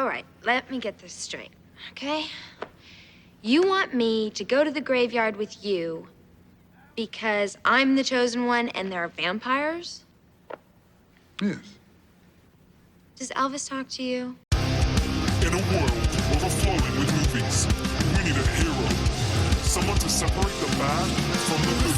All right, let me get this straight, okay? You want me to go to the graveyard with you because I'm the chosen one and there are vampires? Yes. Does Elvis talk to you? In a world overflowing with movies, we need a hero. Someone to separate the bad from the good.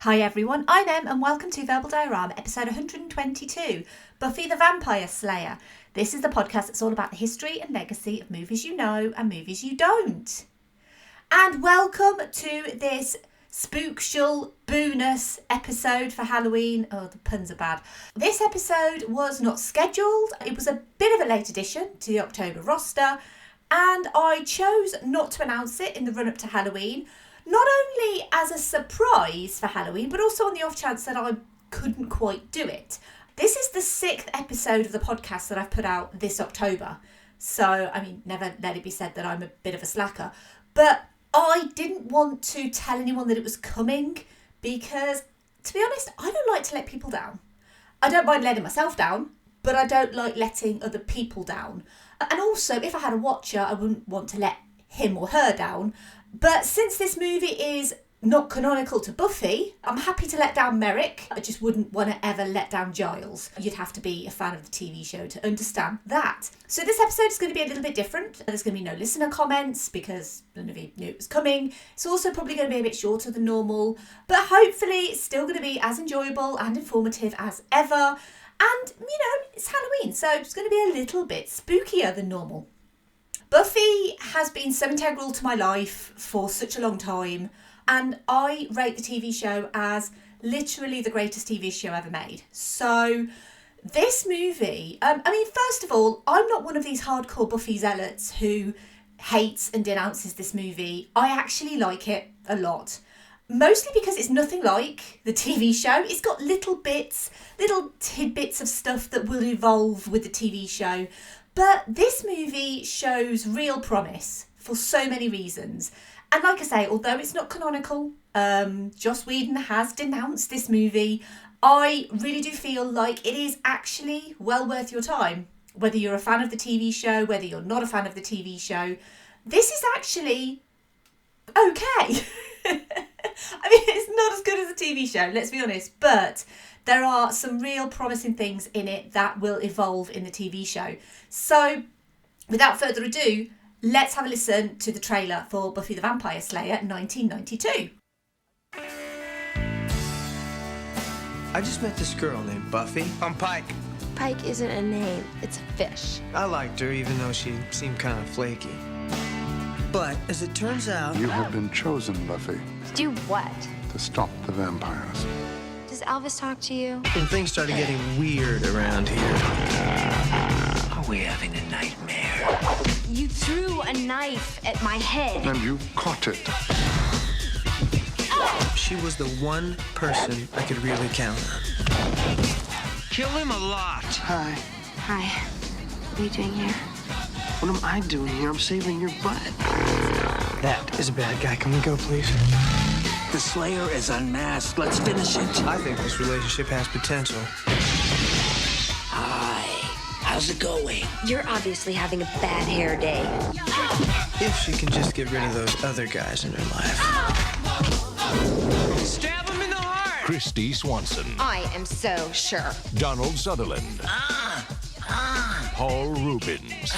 Hi everyone, I'm Em and welcome to Verbal Diorama episode 122, Buffy the Vampire Slayer. This is the podcast that's all about the history and legacy of movies you know and movies you don't. And welcome to this spookshul bonus episode for Halloween. Oh, the puns are bad. This episode was not scheduled. It was a bit of a late addition to the October roster and I chose not to announce it in the run-up to Halloween. Not only as a surprise for Halloween, but also on the off chance that I couldn't quite do it. This is the 6th episode of the podcast that I've put out this October. So, I mean, never let it be said that I'm a bit of a slacker. But I didn't want to tell anyone that it was coming because, to be honest, I don't like to let people down. I don't mind letting myself down, but I don't like letting other people down. And also, if I had a watcher, I wouldn't want to let him or her down. But since this movie is not canonical to Buffy, I'm happy to let down Merrick. I just wouldn't want to ever let down Giles. You'd have to be a fan of the TV show to understand that. So this episode is going to be a little bit different. There's going to be no listener comments because none of you knew it was coming. It's also probably going to be a bit shorter than normal, but hopefully it's still going to be as enjoyable and informative as ever. And, you know, it's Halloween, so it's going to be a little bit spookier than normal. Buffy has been so integral to my life for such a long time, and I rate the TV show as literally the greatest TV show ever made. So this movie, first of all, I'm not one of these hardcore Buffy zealots who hates and denounces this movie. I actually like it a lot. Mostly because it's nothing like the TV show. It's got little tidbits of stuff that will evolve with the TV show. But this movie shows real promise for so many reasons. And like I say, although it's not canonical, Joss Whedon has denounced this movie, I really do feel like it is actually well worth your time. Whether you're a fan of the TV show, whether you're not a fan of the TV show, this is actually okay. I mean, it's not as good as the TV show, let's be honest, but there are some real promising things in it that will evolve in the TV show. So, without further ado, let's have a listen to the trailer for Buffy the Vampire Slayer 1992. I just met this girl named Buffy. I'm Pike. Pike isn't a name, it's a fish. I liked her even though she seemed kind of flaky. But, as it turns out... You have been chosen, Buffy, To do what? to stop the vampires. Does Elvis talk to you? When things started getting weird around here. Are we having a nightmare? You threw a knife at my head. And you caught it. She was the one person I could really count on. Kill him a lot. Hi. Hi. What are you doing here? What am I doing here? I'm saving your butt. That is a bad guy. Can we go, please? The Slayer is unmasked. Let's finish it. I think this relationship has potential. Hi. How's it going? You're obviously having a bad hair day. If she can just get rid of those other guys in her life. Stab him in the heart! Kristy Swanson. I am so sure. Donald Sutherland. Paul Rubens.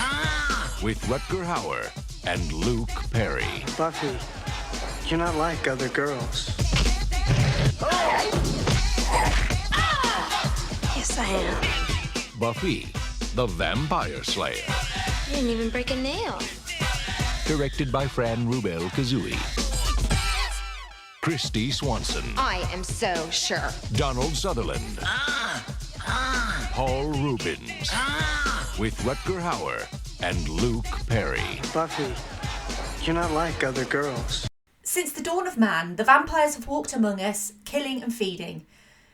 With Rutger Hauer and Luke Perry. Buffy, you're not like other girls. Yes, I am. Buffy the Vampire Slayer. You didn't even break a nail. Directed by Fran Rubel Kazooie. Kristy Swanson. I am so sure. Donald Sutherland. Paul Reubens. With Rutger Hauer and Luke Perry. Buffy, you're not like other girls. Since the dawn of man, the vampires have walked among us, killing and feeding.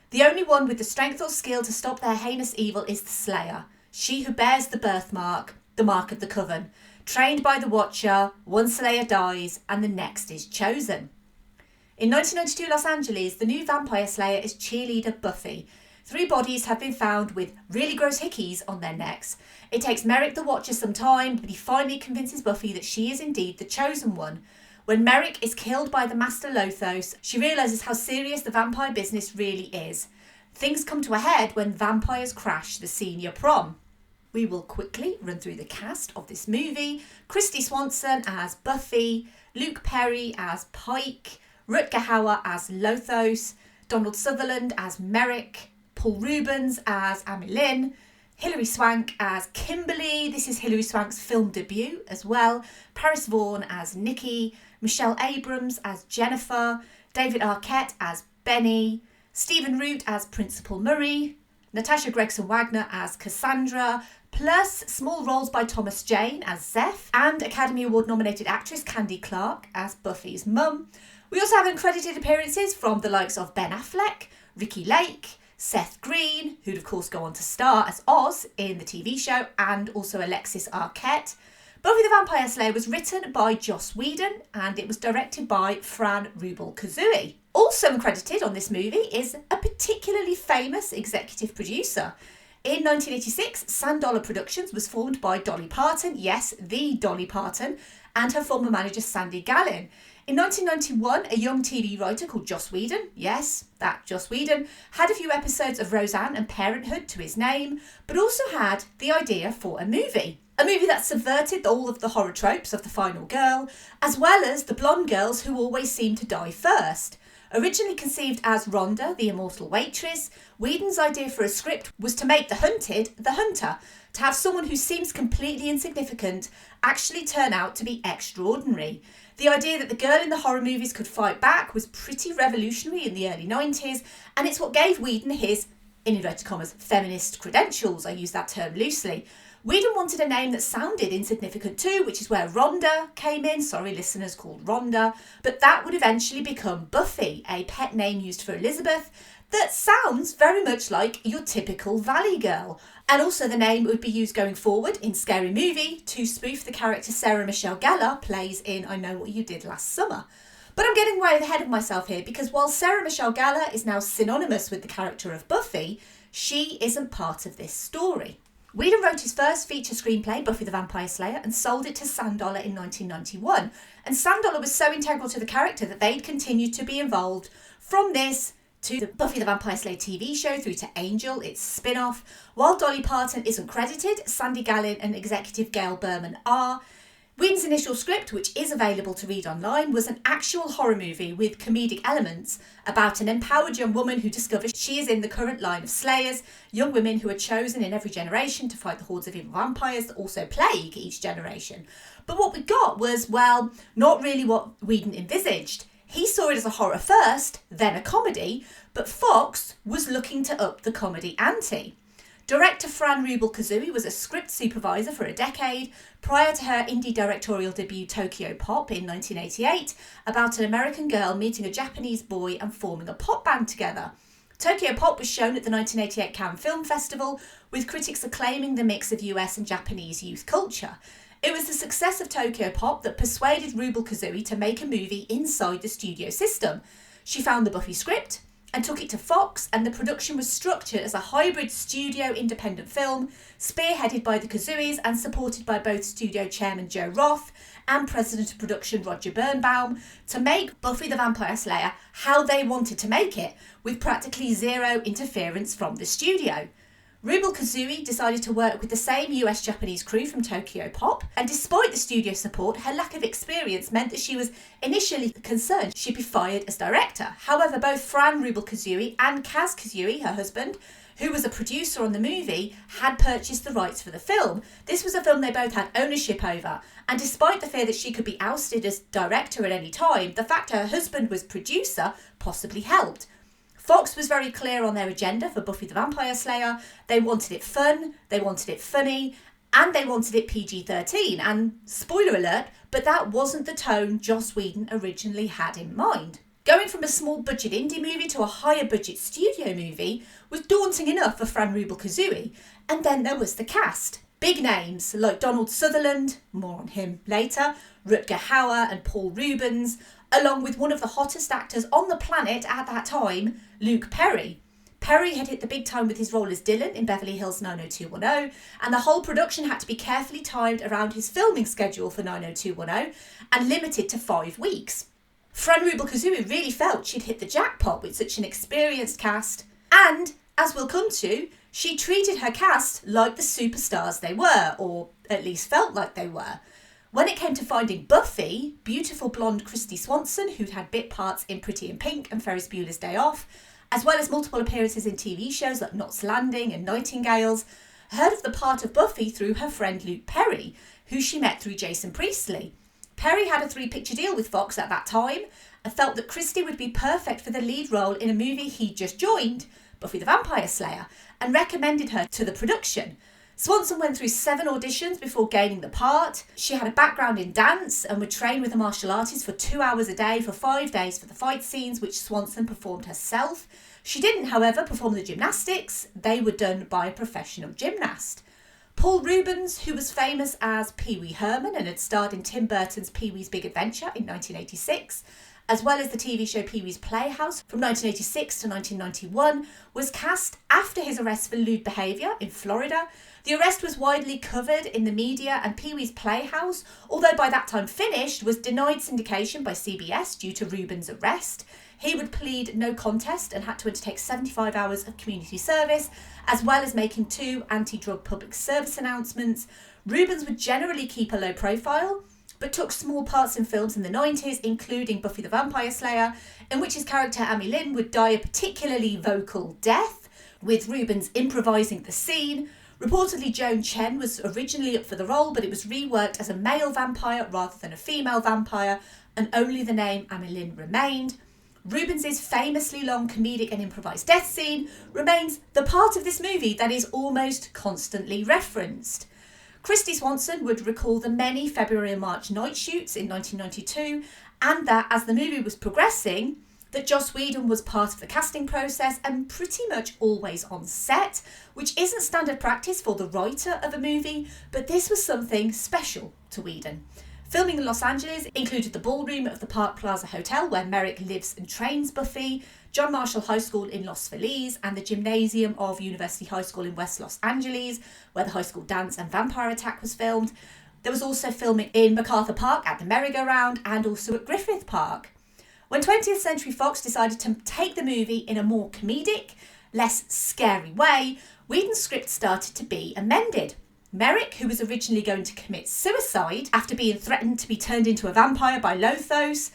The only one with the strength or skill to stop their heinous evil is the Slayer, she who bears the birthmark, the mark of the coven. Trained by the Watcher, one Slayer dies and the next is chosen. In 1992 Los Angeles, the new vampire slayer is cheerleader Buffy. 3 bodies have been found with really gross hickeys on their necks. It takes Merrick the Watcher some time, but he finally convinces Buffy that she is indeed the chosen one. When Merrick is killed by the Master Lothos, she realises how serious the vampire business really is. Things come to a head when vampires crash the senior prom. We will quickly run through the cast of this movie. Kristy Swanson as Buffy, Luke Perry as Pike, Rutger Hauer as Lothos, Donald Sutherland as Merrick, Paul Reubens as Amelin, Hilary Swank as Kimberly, this is Hilary Swank's film debut as well, Paris Vaughan as Nikki, Michelle Abrams as Jennifer, David Arquette as Benny, Stephen Root as Principal Murray, Natasha Gregson-Wagner as Cassandra, plus small roles by Thomas Jane as Zeph, and Academy Award nominated actress Candy Clark as Buffy's mum. We also have uncredited appearances from the likes of Ben Affleck, Ricky Lake, Seth Green, who'd of course go on to star as Oz in the TV show, and also Alexis Arquette. Buffy the Vampire Slayer was written by Joss Whedon and it was directed by Fran Rubel-Kuzui. Also uncredited on this movie is a particularly famous executive producer. In 1986, Sand Dollar Productions was formed by Dolly Parton, yes, the Dolly Parton, and her former manager Sandy Gallin. In 1991, a young TV writer called Joss Whedon, yes, that Joss Whedon, had a few episodes of Roseanne and Parenthood to his name, but also had the idea for a movie. A movie that subverted all of the horror tropes of the final girl, as well as the blonde girls who always seem to die first. Originally conceived as Rhonda, the immortal waitress, Whedon's idea for a script was to make the hunted the hunter, to have someone who seems completely insignificant actually turn out to be extraordinary. The idea that the girl in the horror movies could fight back was pretty revolutionary in the early 90s, and it's what gave Whedon his, in inverted commas, feminist credentials, I use that term loosely. Whedon wanted a name that sounded insignificant too, which is where Rhonda came in, sorry listeners called Rhonda, but that would eventually become Buffy, a pet name used for Elizabeth, that sounds very much like your typical Valley girl. And also the name would be used going forward in Scary Movie to spoof the character Sarah Michelle Gellar plays in I Know What You Did Last Summer. But I'm getting way ahead of myself here because while Sarah Michelle Gellar is now synonymous with the character of Buffy, she isn't part of this story. Whedon wrote his first feature screenplay, Buffy the Vampire Slayer, and sold it to Sand Dollar in 1991. And Sand Dollar was so integral to the character that they'd continued to be involved from this to the Buffy the Vampire Slayer TV show through to Angel, its spin-off. While Dolly Parton isn't credited, Sandy Gallin and executive Gail Berman are. Whedon's initial script, which is available to read online, was an actual horror movie with comedic elements about an empowered young woman who discovers she is in the current line of slayers, young women who are chosen in every generation to fight the hordes of evil vampires that also plague each generation. But what we got was, well, not really what Whedon envisaged. He saw it as a horror first, then a comedy, but Fox was looking to up the comedy ante. Director Fran Rubel-Kuzui was a script supervisor for a decade prior to her indie directorial debut Tokyo Pop in 1988 about an American girl meeting a Japanese boy and forming a pop band together. Tokyo Pop was shown at the 1988 Cannes Film Festival, with critics acclaiming the mix of US and Japanese youth culture. It was the success of Tokyo Pop that persuaded Rubel-Kuzui to make a movie inside the studio system. She found the Buffy script and took it to Fox, and the production was structured as a hybrid studio independent film, spearheaded by the Kuzuis and supported by both studio chairman Joe Roth and president of production Roger Birnbaum, to make Buffy the Vampire Slayer how they wanted to make it, with practically zero interference from the studio. Rubel-Kuzui decided to work with the same US-Japanese crew from Tokyo Pop, and despite the studio support, her lack of experience meant that she was initially concerned she'd be fired as director. However, both Fran Rubel-Kuzui and Kaz Kuzui, her husband, who was a producer on the movie, had purchased the rights for the film. This was a film they both had ownership over, and despite the fear that she could be ousted as director at any time, the fact her husband was producer possibly helped. Fox was very clear on their agenda for Buffy the Vampire Slayer. They wanted it fun, they wanted it funny, and they wanted it PG-13. And spoiler alert, but that wasn't the tone Joss Whedon originally had in mind. Going from a small budget indie movie to a higher budget studio movie was daunting enough for Fran Rubel-Kuzui. And then there was the cast. Big names like Donald Sutherland, more on him later, Rutger Hauer and Paul Rubens, along with one of the hottest actors on the planet at that time, Luke Perry. Perry had hit the big time with his role as Dylan in Beverly Hills 90210, and the whole production had to be carefully timed around his filming schedule for 90210 and limited to 5 weeks. Fran Rubel-Kuzui really felt she'd hit the jackpot with such an experienced cast, and, as we'll come to, she treated her cast like the superstars they were, or at least felt like they were. When it came to finding Buffy, beautiful blonde Kristy Swanson, who'd had bit parts in Pretty in Pink and Ferris Bueller's Day Off, as well as multiple appearances in TV shows like Knots Landing and Nightingales, heard of the part of Buffy through her friend Luke Perry, who she met through Jason Priestley. Perry had a 3-picture deal with Fox at that time and felt that Kristy would be perfect for the lead role in a movie he'd just joined, Buffy the Vampire Slayer, and recommended her to the production. Swanson went through 7 auditions before gaining the part. She had a background in dance and would train with a martial artist for 2 hours a day for 5 days for the fight scenes, which Swanson performed herself. She didn't, however, perform the gymnastics. They were done by a professional gymnast. Paul Rubens, who was famous as Pee Wee Herman and had starred in Tim Burton's Pee-wee's Big Adventure in 1986, as well as the TV show Pee-wee's Playhouse from 1986 to 1991, was cast after his arrest for lewd behaviour in Florida. The arrest was widely covered in the media, and Pee-wee's Playhouse, although by that time finished, was denied syndication by CBS due to Rubens' arrest. He would plead no contest and had to undertake 75 hours of community service, as well as making 2 anti-drug public service announcements. Rubens would generally keep a low profile, but took small parts in films in the 90s, including Buffy the Vampire Slayer, in which his character Amy Lynn would die a particularly vocal death, with Rubens improvising the scene. Reportedly, Joan Chen was originally up for the role, but it was reworked as a male vampire rather than a female vampire, and only the name Amy Lynn remained. Rubens' famously long comedic and improvised death scene remains the part of this movie that is almost constantly referenced. Kristy Swanson would recall the many February and March night shoots in 1992, and that as the movie was progressing, that Joss Whedon was part of the casting process and pretty much always on set, which isn't standard practice for the writer of a movie, but this was something special to Whedon. Filming in Los Angeles included the ballroom of the Park Plaza Hotel, where Merrick lives and trains Buffy, John Marshall High School in Los Feliz, and the gymnasium of University High School in West Los Angeles, where the high school dance and vampire attack was filmed. There was also filming in MacArthur Park at the merry-go-round and also at Griffith Park. When 20th Century Fox decided to take the movie in a more comedic, less scary way, Whedon's script started to be amended. Merrick, who was originally going to commit suicide after being threatened to be turned into a vampire by Lothos,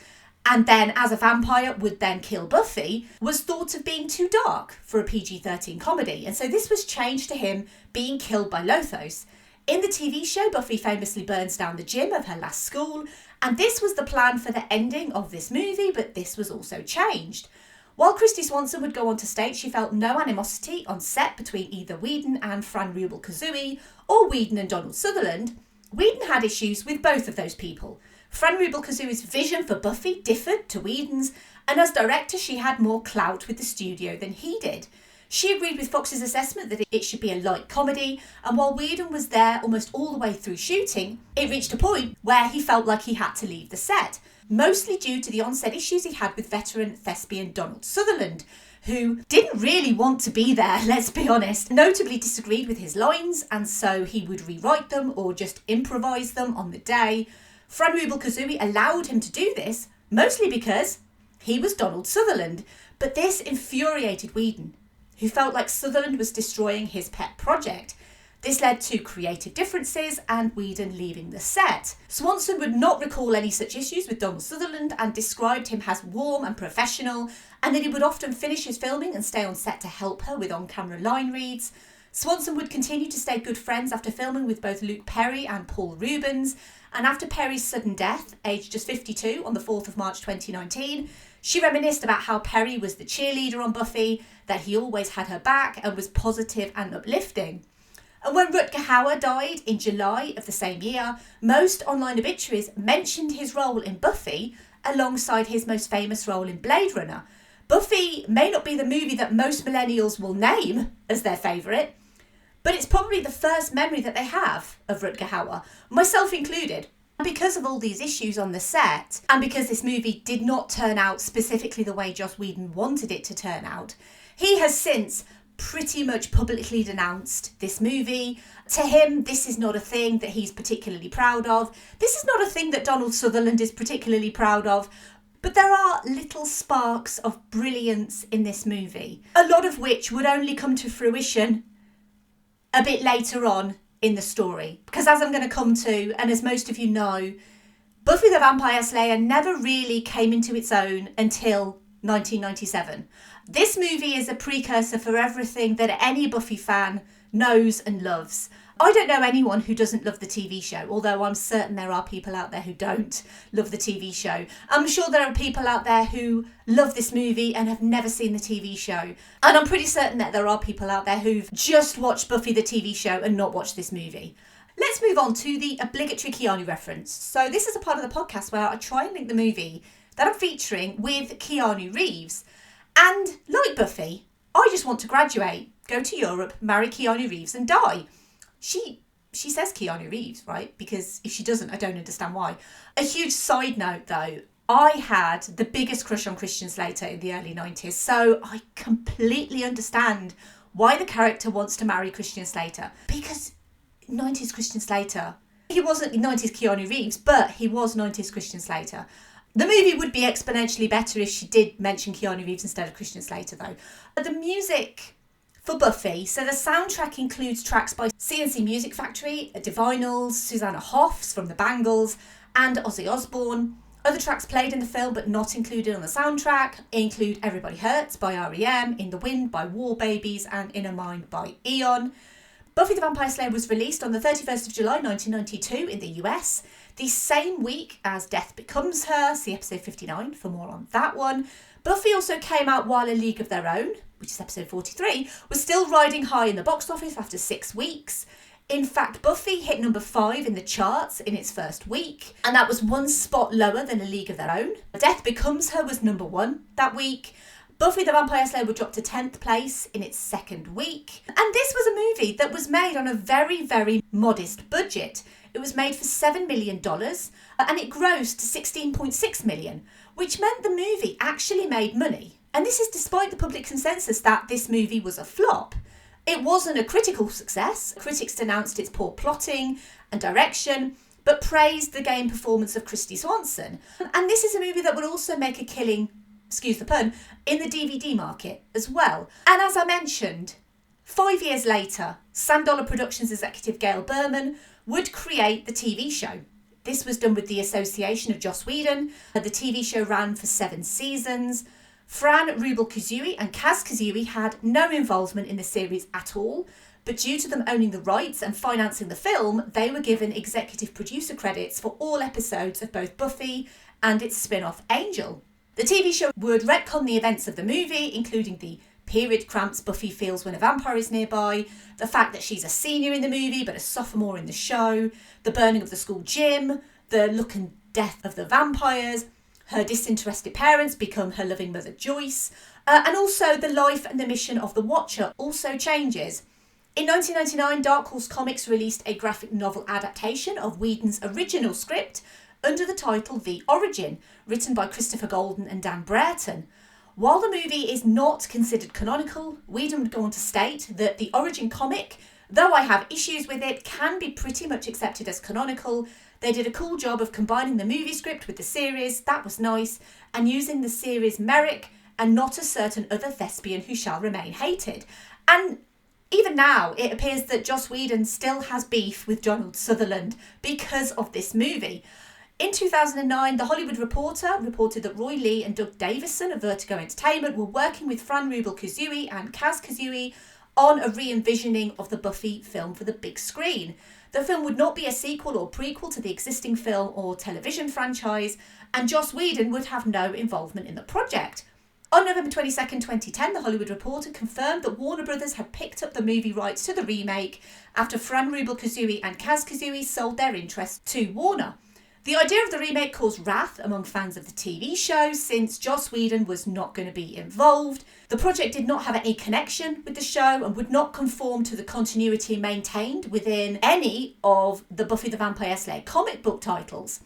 and then as a vampire would then kill Buffy, was thought of being too dark for a PG-13 comedy, and so this was changed to him being killed by Lothos. In the TV show, Buffy famously burns down the gym of her last school, and this was the plan for the ending of this movie, but this was also changed. While Kristy Swanson would go on to state she felt no animosity on set between either Whedon and Fran Rubel-Kuzui, or Whedon and Donald Sutherland, Whedon had issues with both of those people. Fran Rubel-Kuzui's vision for Buffy differed to Whedon's, and as director she had more clout with the studio than he did. She agreed with Fox's assessment that it should be a light comedy, and while Whedon was there almost all the way through shooting, it reached a point where he felt like he had to leave the set, mostly due to the on-set issues he had with veteran thespian Donald Sutherland, who didn't really want to be there, let's be honest, notably disagreed with his lines, and so he would rewrite them or just improvise them on the day. Fran Rubel-Kuzui allowed him to do this, mostly because he was Donald Sutherland, but this infuriated Whedon, who felt like Sutherland was destroying his pet project. This led to creative differences and Whedon leaving the set. Swanson would not recall any such issues with Donald Sutherland and described him as warm and professional, and that he would often finish his filming and stay on set to help her with on-camera line reads. Swanson would continue to stay good friends after filming with both Luke Perry and Paul Rubens, and after Perry's sudden death, aged just 52 on the 4th of March 2019, She reminisced about how Perry was the cheerleader on Buffy, that he always had her back and was positive and uplifting. And when Rutger Hauer died in July of the same year, most online obituaries mentioned his role in Buffy alongside his most famous role in Blade Runner. Buffy may not be the movie that most millennials will name as their favourite, but it's probably the first memory that they have of Rutger Hauer, myself included. And because of all these issues on the set, and because this movie did not turn out specifically the way Joss Whedon wanted it to turn out, he has since pretty much publicly denounced this movie. To him, this is not a thing that he's particularly proud of. This is not a thing that Donald Sutherland is particularly proud of. But there are little sparks of brilliance in this movie, a lot of which would only come to fruition a bit later on in the story. Because as I'm going to come to, and as most of you know, Buffy the Vampire Slayer never really came into its own until 1997. This movie is a precursor for everything that any Buffy fan knows and loves. I don't know anyone who doesn't love the TV show, although I'm certain there are people out there who don't love the TV show. I'm sure there are people out there who love this movie and have never seen the TV show. And I'm pretty certain that there are people out there who've just watched Buffy the TV show and not watched this movie. Let's move on to the obligatory Keanu reference. So this is a part of the podcast where I try and link the movie that I'm featuring with Keanu Reeves. And like Buffy, I just want to graduate, go to Europe, marry Keanu Reeves and die. She says Keanu Reeves, right? Because if she doesn't, I don't understand why. A huge side note though, I had the biggest crush on Christian Slater in the early 90s, so I completely understand why the character wants to marry Christian Slater. Because 90s Christian Slater, he wasn't 90s Keanu Reeves, but he was 90s Christian Slater. The movie would be exponentially better if she did mention Keanu Reeves instead of Christian Slater though. The music for Buffy, so the soundtrack includes tracks by C&C Music Factory, Divinals, Susanna Hoffs from the Bangles, and Ozzy Osbourne. Other tracks played in the film but not included on the soundtrack include Everybody Hurts by R.E.M., In the Wind by War Babies, and Inner Mind by Eon. Buffy the Vampire Slayer was released on the 31st of July 1992 in the US, the same week as Death Becomes Her, see episode 59 for more on that one. Buffy also came out while A League of Their Own, which is episode 43, was still riding high in the box office after 6 weeks. In fact, Buffy hit number 5 in the charts in its first week, and that was 1 spot lower than A League of Their Own. Death Becomes Her was number 1 that week. Buffy the Vampire Slayer would drop to 10th place in its second week. And this was a movie that was made on a very, very modest budget. It was made for $7 million and it grossed $16.6 million, which meant the movie actually made money. And this is despite the public consensus that this movie was a flop. It wasn't a critical success. Critics denounced its poor plotting and direction, but praised the game performance of Kristy Swanson. And this is a movie that would also make a killing, excuse the pun, in the DVD market as well. And as I mentioned, 5 years later, Sand Dollar Productions executive Gail Berman would create the TV show. This was done with the association of Joss Whedon. The TV show ran for 7 seasons. Fran Rubel-Kuzui and Kaz Kazooie had no involvement in the series at all, but due to them owning the rights and financing the film, they were given executive producer credits for all episodes of both Buffy and its spin-off Angel. The TV show would retcon the events of the movie, including the period cramps Buffy feels when a vampire is nearby, the fact that she's a senior in the movie but a sophomore in the show, the burning of the school gym, the look and death of the vampires, her disinterested parents become her loving mother Joyce, and also the life and the mission of the Watcher also changes. In 1999, Dark Horse Comics released a graphic novel adaptation of Whedon's original script under the title The Origin, written by Christopher Golden and Dan Brereton. While the movie is not considered canonical, Whedon would go on to state that the Origin comic, though I have issues with it, can be pretty much accepted as canonical. They did a cool job of combining the movie script with the series, that was nice, and using the series Merrick and not a certain other thespian who shall remain hated. And even now, it appears that Joss Whedon still has beef with Donald Sutherland because of this movie. In 2009, The Hollywood Reporter reported that Roy Lee and Doug Davison of Vertigo Entertainment were working with Fran Rubel-Kuzui and Kaz Kazooie on a re-envisioning of the Buffy film for the big screen. The film would not be a sequel or prequel to the existing film or television franchise, and Joss Whedon would have no involvement in the project. On November 22nd, 2010, The Hollywood Reporter confirmed that Warner Brothers had picked up the movie rights to the remake after Fran Rubel Kazooie and Kaz Kazooie sold their interest to Warner. The idea of the remake caused wrath among fans of the TV show since Joss Whedon was not going to be involved. The project did not have any connection with the show and would not conform to the continuity maintained within any of the Buffy the Vampire Slayer comic book titles.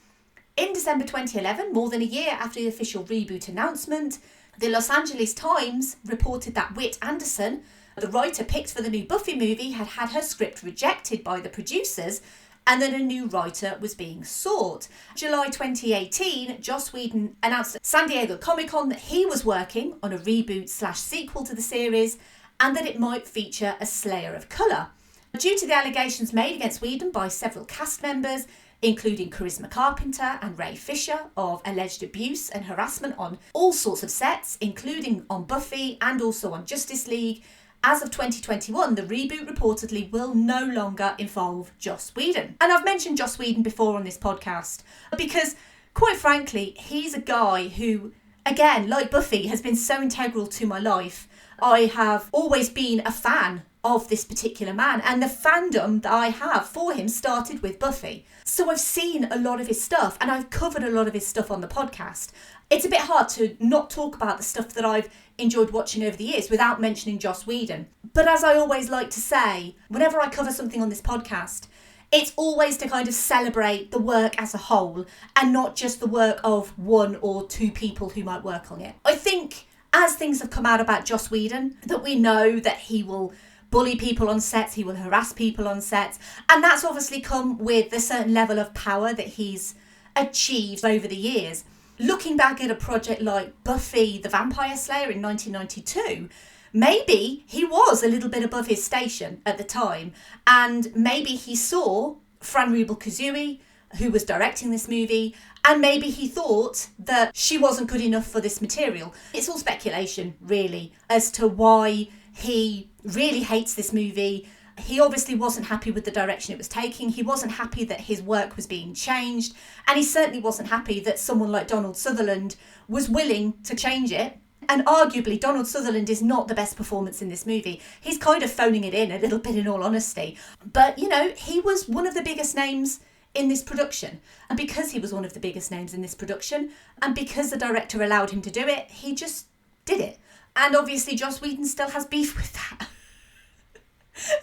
In December 2011, more than a year after the official reboot announcement, the Los Angeles Times reported that Whit Anderson, the writer picked for the new Buffy movie, had had her script rejected by the producers and that a new writer was being sought. July 2018, Joss Whedon announced at San Diego Comic-Con that he was working on a reboot/sequel to the series and that it might feature a Slayer of colour. Due to the allegations made against Whedon by several cast members, including Charisma Carpenter and Ray Fisher, of alleged abuse and harassment on all sorts of sets, including on Buffy and also on Justice League, as of 2021, the reboot reportedly will no longer involve Joss Whedon. And I've mentioned Joss Whedon before on this podcast because, quite frankly, he's a guy who, again, like Buffy, has been so integral to my life. I have always been a fan of this particular man, and the fandom that I have for him started with Buffy. So I've seen a lot of his stuff and I've covered a lot of his stuff on the podcast. It's a bit hard to not talk about the stuff that I've enjoyed watching over the years without mentioning Joss Whedon. But as I always like to say, whenever I cover something on this podcast, it's always to kind of celebrate the work as a whole and not just the work of one or two people who might work on it. I think as things have come out about Joss Whedon, that we know that he will bully people on sets, he will harass people on sets, and that's obviously come with a certain level of power that he's achieved over the years. Looking back at a project like Buffy the Vampire Slayer in 1992, maybe he was a little bit above his station at the time, and maybe he saw Fran Rubel Kazooie, who was directing this movie, and maybe he thought that she wasn't good enough for this material. It's all speculation, really, as to why he really hates this movie. He obviously wasn't happy with the direction it was taking. He wasn't happy that his work was being changed. And he certainly wasn't happy that someone like Donald Sutherland was willing to change it. And arguably, Donald Sutherland is not the best performance in this movie. He's kind of phoning it in a little bit, in all honesty. But, you know, he was one of the biggest names in this production. And because he was one of the biggest names in this production, and because the director allowed him to do it, he just did it. And obviously Joss Whedon still has beef with that.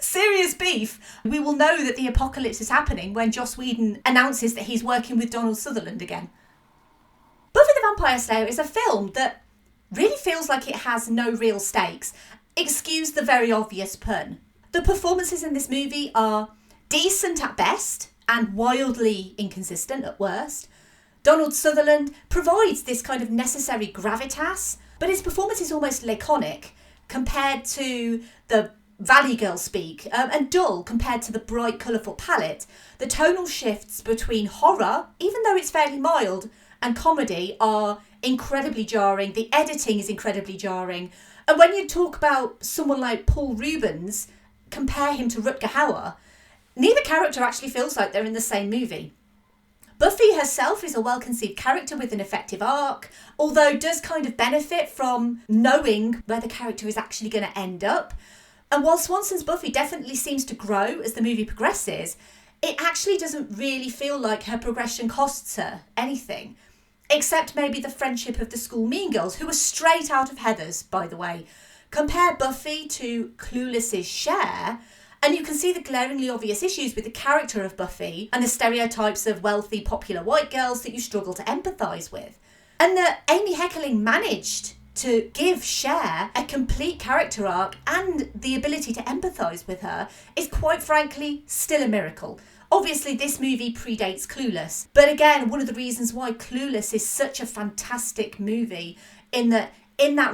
Serious beef. We will know that the apocalypse is happening when Joss Whedon announces that he's working with Donald Sutherland again. Buffy the Vampire Slayer is a film that really feels like it has no real stakes. Excuse the very obvious pun. The performances in this movie are decent at best and wildly inconsistent at worst. Donald Sutherland provides this kind of necessary gravitas, but his performance is almost laconic compared to the Valley Girl speak, and dull compared to the bright, colourful palette. The tonal shifts between horror, even though it's fairly mild, and comedy are incredibly jarring. The editing is incredibly jarring. And when you talk about someone like Paul Rubens, compare him to Rutger Hauer, neither character actually feels like they're in the same movie. Buffy herself is a well-conceived character with an effective arc, although does kind of benefit from knowing where the character is actually going to end up. And while Swanson's Buffy definitely seems to grow as the movie progresses, it actually doesn't really feel like her progression costs her anything. Except maybe the friendship of the school mean girls, who are straight out of Heathers, by the way. Compare Buffy to Clueless's Cher, and you can see the glaringly obvious issues with the character of Buffy and the stereotypes of wealthy, popular white girls that you struggle to empathise with. And that Amy Heckerling managed to give Cher a complete character arc and the ability to empathise with her is quite frankly still a miracle. Obviously this movie predates Clueless, but again, one of the reasons why Clueless is such a fantastic movie in that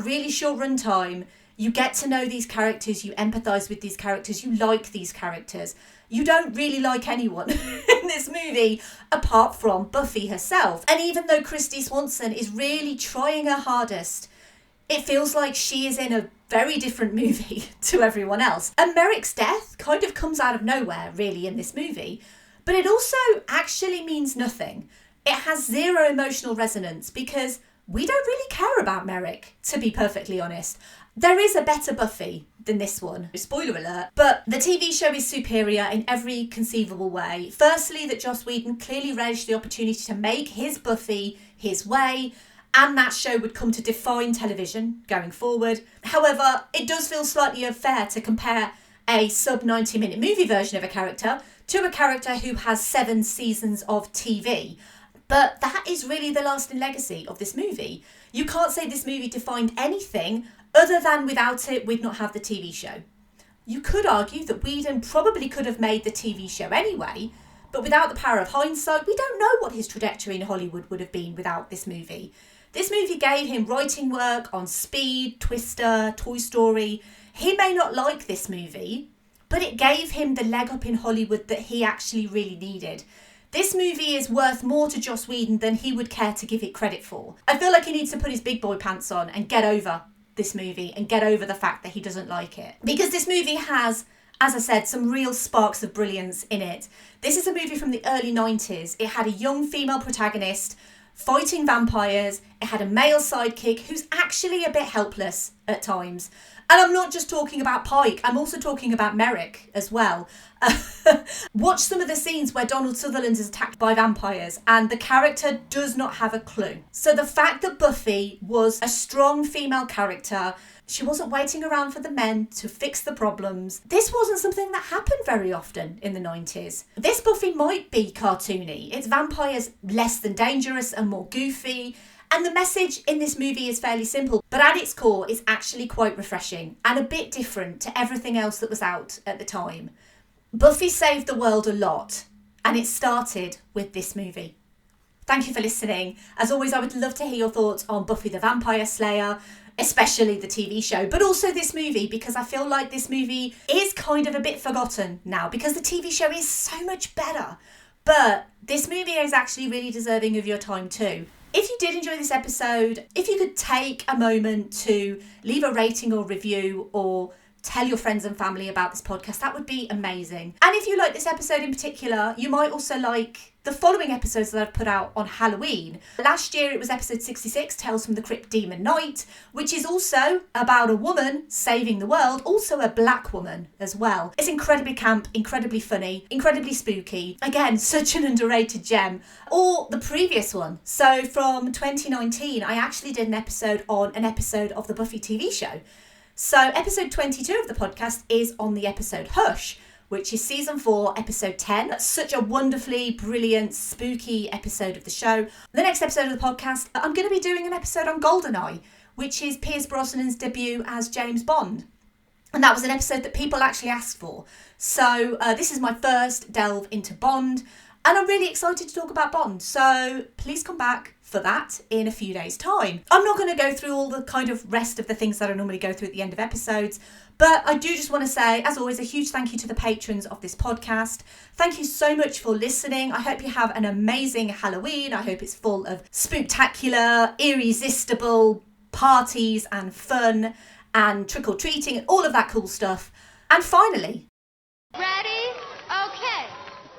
really short runtime, you get to know these characters, you empathise with these characters, you like these characters. You don't really like anyone in this movie apart from Buffy herself. And even though Kristy Swanson is really trying her hardest It feels like she is in a very different movie to everyone else. And Merrick's death kind of comes out of nowhere, really, in this movie. But it also actually means nothing. It has zero emotional resonance because we don't really care about Merrick, to be perfectly honest. There is a better Buffy than this one. Spoiler alert. But the TV show is superior in every conceivable way. Firstly, that Joss Whedon clearly relished the opportunity to make his Buffy his way, and that show would come to define television going forward. However, it does feel slightly unfair to compare a sub 90-minute movie version of a character to a character who has 7 seasons of TV. But that is really the lasting legacy of this movie. You can't say this movie defined anything other than without it, we'd not have the TV show. You could argue that Whedon probably could have made the TV show anyway, but without the power of hindsight, we don't know what his trajectory in Hollywood would have been without this movie. This movie gave him writing work on Speed, Twister, Toy Story. He may not like this movie, but it gave him the leg up in Hollywood that he actually really needed. This movie is worth more to Joss Whedon than he would care to give it credit for. I feel like he needs to put his big boy pants on and get over this movie and get over the fact that he doesn't like it. Because this movie has, as I said, some real sparks of brilliance in it. This is a movie from the early 90s. It had a young female protagonist fighting vampires. It had a male sidekick who's actually a bit helpless at times. And I'm not just talking about Pike, I'm also talking about Merrick as well. Watch some of the scenes where Donald Sutherland is attacked by vampires and the character does not have a clue. So the fact that Buffy was a strong female character, she wasn't waiting around for the men to fix the problems. This wasn't something that happened very often in the 90s. This Buffy might be cartoony. It's vampires less than dangerous and more goofy. And the message in this movie is fairly simple, but at its core, it's actually quite refreshing and a bit different to everything else that was out at the time. Buffy saved the world a lot, and it started with this movie. Thank you for listening. As always, I would love to hear your thoughts on Buffy the Vampire Slayer, especially the TV show, but also this movie, because I feel like this movie is kind of a bit forgotten now, because the TV show is so much better. But this movie is actually really deserving of your time too. If you did enjoy this episode, if you could take a moment to leave a rating or review or tell your friends and family about this podcast, that would be amazing. And if you like this episode in particular, you might also like the following episodes that I've put out on Halloween. Last year it was episode 66, Tales from the Crypt Demon Knight, which is also about a woman saving the world, also a black woman as well. It's incredibly camp, incredibly funny, incredibly spooky. Again, such an underrated gem. Or the previous one. So from 2019, I actually did an episode on an episode of the Buffy TV show. So episode 22 of the podcast is on the episode Hush, which is season 4, episode 10. That's such a wonderfully brilliant, spooky episode of the show. The next episode of the podcast, I'm going to be doing an episode on GoldenEye, which is Pierce Brosnan's debut as James Bond. And that was an episode that people actually asked for. So this is my first delve into Bond, and I'm really excited to talk about Bond. So please come back for that in a few days' time. I'm not going to go through all the kind of rest of the things that I normally go through at the end of episodes, but I do just want to say, as always, a huge thank you to the patrons of this podcast. Thank you so much for listening. I hope you have an amazing Halloween. I hope it's full of spooktacular, irresistible parties and fun and trick-or-treating and all of that cool stuff. And finally... Ready? Okay.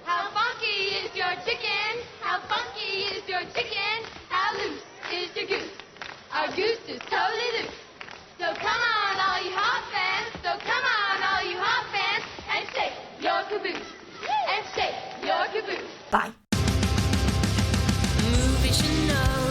How funky is your chicken? How funky is your chicken? How loose is your goose? Our goose is totally loose. So come on, all you hot fans. So come on, all you hot fans. And shake your caboose. And shake your caboose. Bye. Movies you know.